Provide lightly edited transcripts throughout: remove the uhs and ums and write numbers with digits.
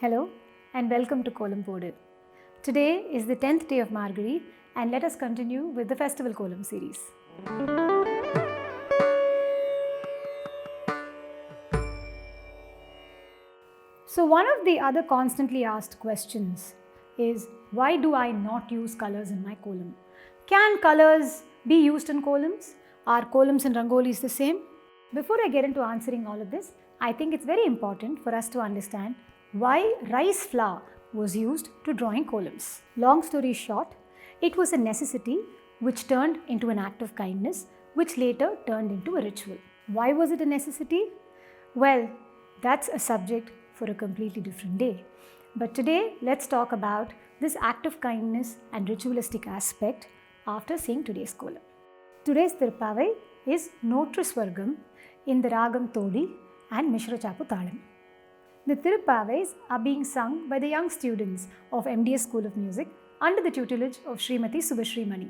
Hello and welcome to Kolam Podu. Today is the 10th day of Margazhi and let us continue with the Festival Kolam series. So one of the other constantly asked questions is, why do I not use colors in my kolam? Can colors be used in kolams? Are kolams and rangolis the same? Before I get into answering all of this, I think it's very important for us to understand why rice flour was used to drawing kolams. Long story short, it was a necessity which turned into an act of kindness, which later turned into a ritual. Why was it a necessity? Well, that's a subject for a completely different day. But today, let's talk about this act of kindness and ritualistic aspect after seeing today's kolam. Today's Thiruppavai is Notru Swargam in the Ragam Todi and Mishra Chapu Talam. The Thiruppavais are being sung by the young students of MDS School of Music under the tutelage of Srimati Subhashri Mani.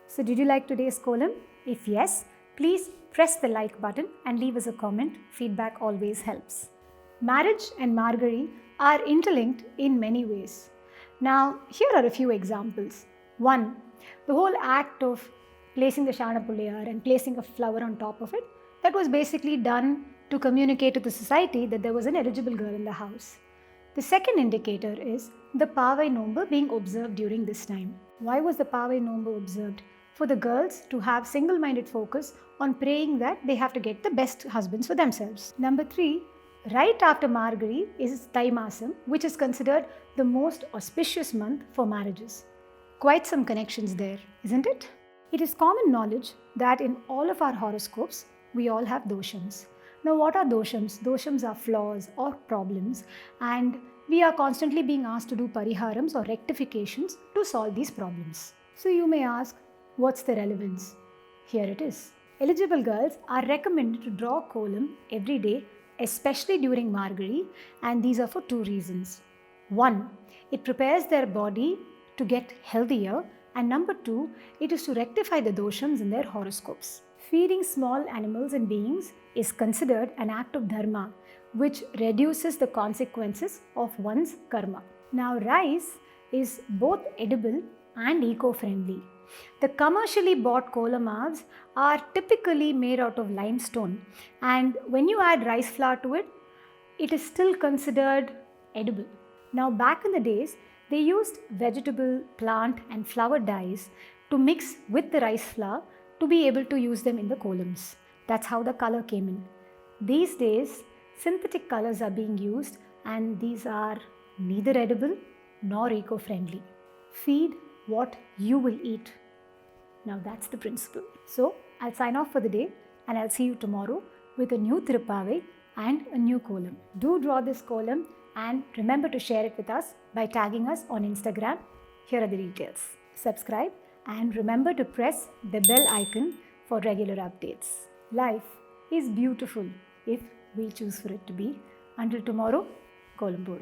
So did you like today's kolam? If yes, please press the like button and leave us a comment. Feedback always helps. Marriage and Margazhi are interlinked in many ways. Now, here are a few examples. 1. The whole act of placing the Shanapullayar and placing a flower on top of it, that was basically done to communicate to the society that there was an eligible girl in the house. The second indicator is the Pavai Nomba being observed during this time. Why was the Pavai Nomba observed? For the girls to have single-minded focus on praying that they have to get the best husbands for themselves. Number 3, right after Margazhi is Thai Masam, which is considered the most auspicious month for marriages. Quite some connections there, isn't it? It is common knowledge that in all of our horoscopes, we all have doshams. Now, what are doshams? Doshams are flaws or problems, and we are constantly being asked to do pariharams or rectifications to solve these problems. So you may ask, what's the relevance? Here it is. Eligible girls are recommended to draw kolam every day, especially during Margazhi, and these are for 2 reasons. 1, it prepares their body to get healthier, and number 2, it is to rectify the doshams in their horoscopes. Feeding small animals and beings is considered an act of dharma, which reduces the consequences of one's karma. Now, rice is both edible and eco-friendly. The commercially bought kolamavs are typically made out of limestone, and when you add rice flour to it, it is still considered edible. Now, back in the days, they used vegetable, plant and flower dyes to mix with the rice flour to be able to use them in the kolams. That's how the color came in. These days, synthetic colors are being used, and these are neither edible nor eco-friendly. Feed what you will eat. Now that's the principle. So I'll sign off for the day, and I'll see you tomorrow with a new Thiruppavai and a new kolam. Do draw this kolam and remember to share it with us by tagging us on Instagram. Here are the details. Subscribe and remember to press the bell icon for regular updates. Life is beautiful if we choose for it to be. Until tomorrow, Kolam Pore.